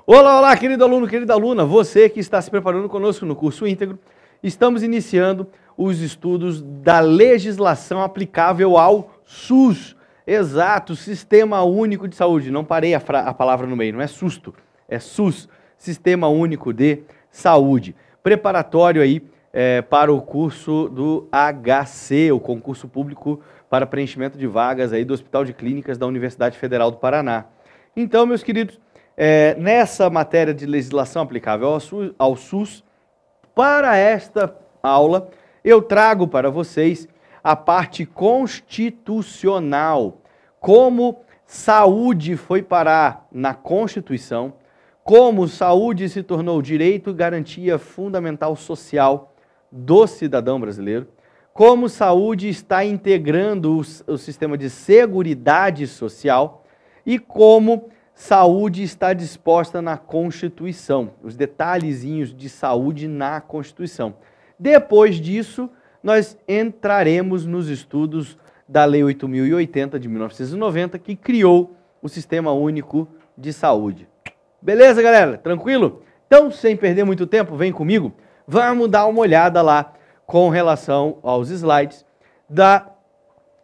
Olá, olá, querido aluno, querida aluna, você que está se preparando conosco no curso íntegro, estamos iniciando os estudos da legislação aplicável ao SUS. Exato, Sistema Único de Saúde. Não parei a palavra no meio, não é susto, é SUS, Sistema Único de Saúde. Preparatório aí para o curso do HC, o concurso público para preenchimento de vagas aí do Hospital de Clínicas da Universidade Federal do Paraná. Então, meus queridos, nessa matéria de legislação aplicável ao SUS, para esta aula, eu trago para vocês a parte constitucional, como saúde foi parar na Constituição, como saúde se tornou direito e garantia fundamental social do cidadão brasileiro, como saúde está integrando o sistema de seguridade social e como saúde está disposta na Constituição, os detalhezinhos de saúde na Constituição. Depois disso, nós entraremos nos estudos da Lei 8.080 de 1990, que criou o Sistema Único de Saúde. Beleza, galera? Tranquilo? Então, sem perder muito tempo, vem comigo, vamos dar uma olhada lá com relação aos slides da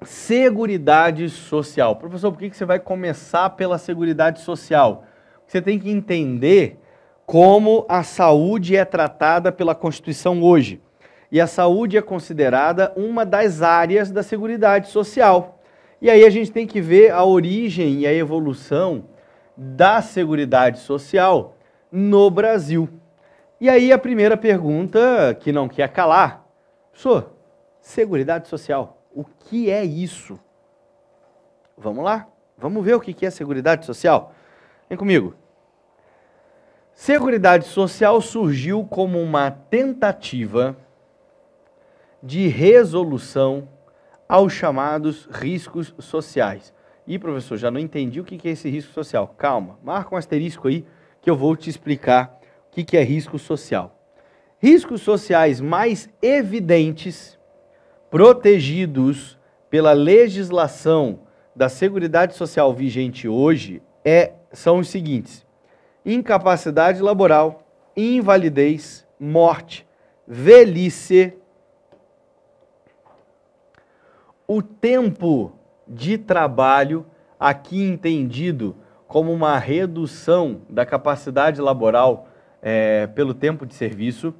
Seguridade Social. Professor, por que você vai começar pela Seguridade Social? Você tem que entender como a saúde é tratada pela Constituição hoje. E a saúde é considerada uma das áreas da Seguridade Social. E aí a gente tem que ver a origem e a evolução da Seguridade Social no Brasil. E aí a primeira pergunta que não quer calar, professor, Seguridade Social. O que é isso? Vamos lá? Vamos ver o que é Seguridade Social? Vem comigo. Seguridade Social surgiu como uma tentativa de resolução aos chamados riscos sociais. E, professor, já não entendi o que é esse risco social. Calma, marca um asterisco aí que eu vou te explicar o que é risco social. Riscos sociais mais evidentes, protegidos pela legislação da Seguridade Social vigente hoje, são os seguintes: incapacidade laboral, invalidez, morte, velhice, o tempo de trabalho, aqui entendido como uma redução da capacidade laboral pelo tempo de serviço,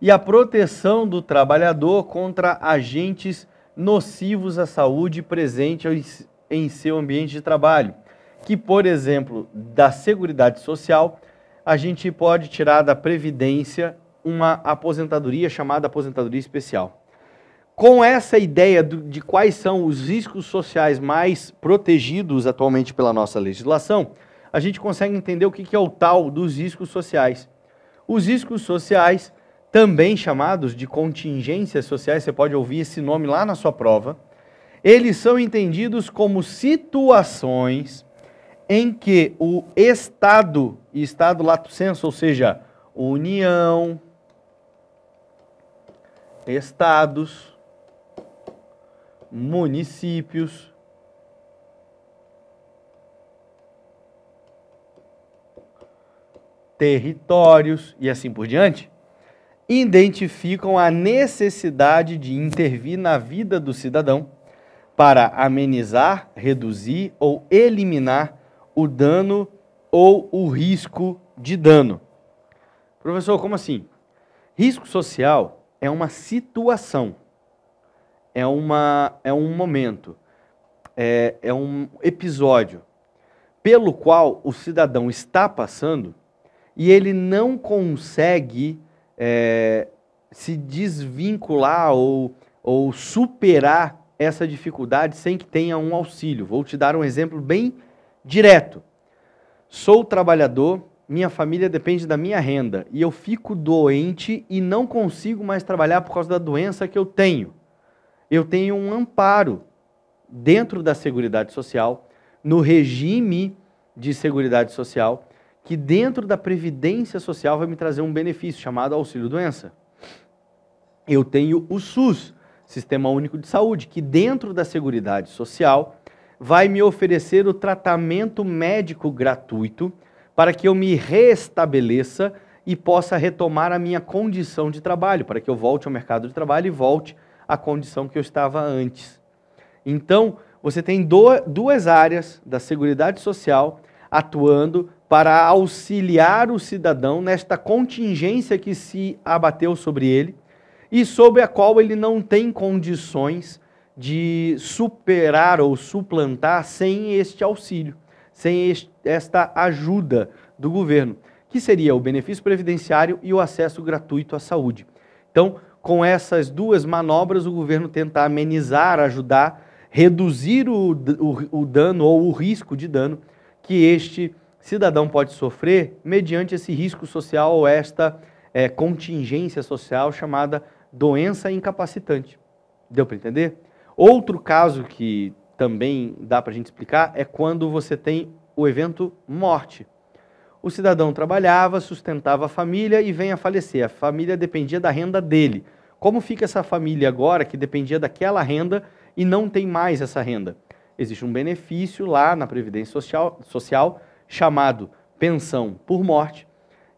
e a proteção do trabalhador contra agentes nocivos à saúde presentes em seu ambiente de trabalho, que, por exemplo, da Seguridade Social, a gente pode tirar da Previdência uma aposentadoria chamada aposentadoria especial. Com essa ideia de quais são os riscos sociais mais protegidos atualmente pela nossa legislação, a gente consegue entender o que é o tal dos riscos sociais. Os riscos sociais, também chamados de contingências sociais, você pode ouvir esse nome lá na sua prova, eles são entendidos como situações em que o Estado, e Estado lato sensu, ou seja, União, Estados, municípios, territórios e assim por diante, identificam a necessidade de intervir na vida do cidadão para amenizar, reduzir ou eliminar o dano ou o risco de dano. Professor, como assim? Risco social é uma situação, é um momento, é um episódio pelo qual o cidadão está passando e ele não consegue se desvincular ou superar essa dificuldade sem que tenha um auxílio. Vou te dar um exemplo bem direto. Sou trabalhador, minha família depende da minha renda e eu fico doente e não consigo mais trabalhar por causa da doença que eu tenho. Eu tenho um amparo dentro da Seguridade Social, no regime de Seguridade Social, que dentro da Previdência Social vai me trazer um benefício chamado auxílio-doença. Eu tenho o SUS, Sistema Único de Saúde, que dentro da Seguridade Social vai me oferecer o tratamento médico gratuito para que eu me restabeleça e possa retomar a minha condição de trabalho, para que eu volte ao mercado de trabalho e volte à condição que eu estava antes. Então, você tem duas áreas da Seguridade Social atuando para auxiliar o cidadão nesta contingência que se abateu sobre ele e sobre a qual ele não tem condições de superar ou suplantar sem este auxílio, sem esta ajuda do governo, que seria o benefício previdenciário e o acesso gratuito à saúde. Então, com essas duas manobras, o governo tenta amenizar, ajudar, reduzir o dano ou o risco de dano que este cidadão pode sofrer mediante esse risco social ou esta contingência social chamada doença incapacitante. Deu para entender? Outro caso que também dá para a gente explicar é quando você tem o evento morte. O cidadão trabalhava, sustentava a família e vem a falecer. A família dependia da renda dele. Como fica essa família agora que dependia daquela renda e não tem mais essa renda? Existe um benefício lá na Previdência Social chamado pensão por morte.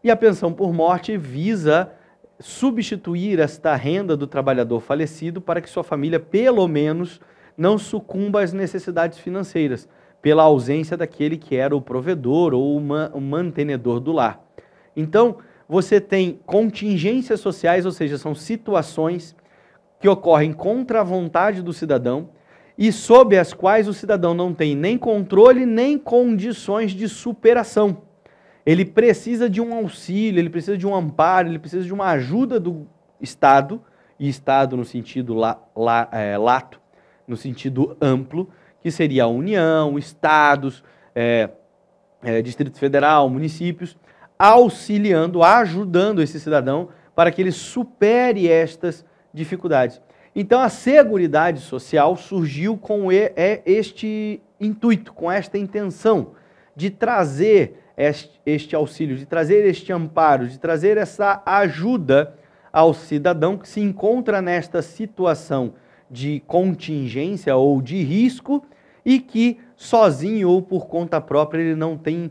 E a pensão por morte visa substituir esta renda do trabalhador falecido para que sua família, pelo menos, não sucumba às necessidades financeiras, pela ausência daquele que era o provedor ou o mantenedor do lar. Então, você tem contingências sociais, ou seja, são situações que ocorrem contra a vontade do cidadão e sob as quais o cidadão não tem nem controle, nem condições de superação. Ele precisa de um auxílio, ele precisa de um amparo, ele precisa de uma ajuda do Estado, e Estado no sentido lato, no sentido amplo, que seria a União, Estados, Distrito Federal, municípios, auxiliando, ajudando esse cidadão para que ele supere estas dificuldades. Então a Seguridade Social surgiu com este intuito, com esta intenção de trazer este auxílio, de trazer este amparo, de trazer essa ajuda ao cidadão que se encontra nesta situação de contingência ou de risco e que sozinho ou por conta própria ele não tem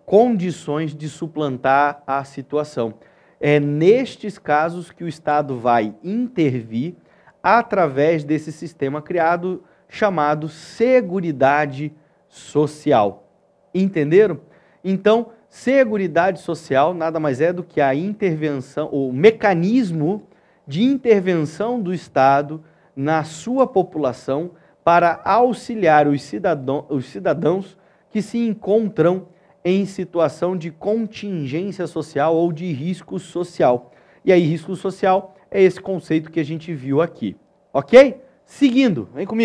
condições de suplantar a situação. É nestes casos que o Estado vai intervir através desse sistema criado chamado Seguridade Social. Entenderam? Então, Seguridade Social nada mais é do que a intervenção, o mecanismo de intervenção do Estado na sua população para auxiliar os cidadãos que se encontram em situação de contingência social ou de risco social. E aí, risco social é esse conceito que a gente viu aqui. Ok? Seguindo, vem comigo.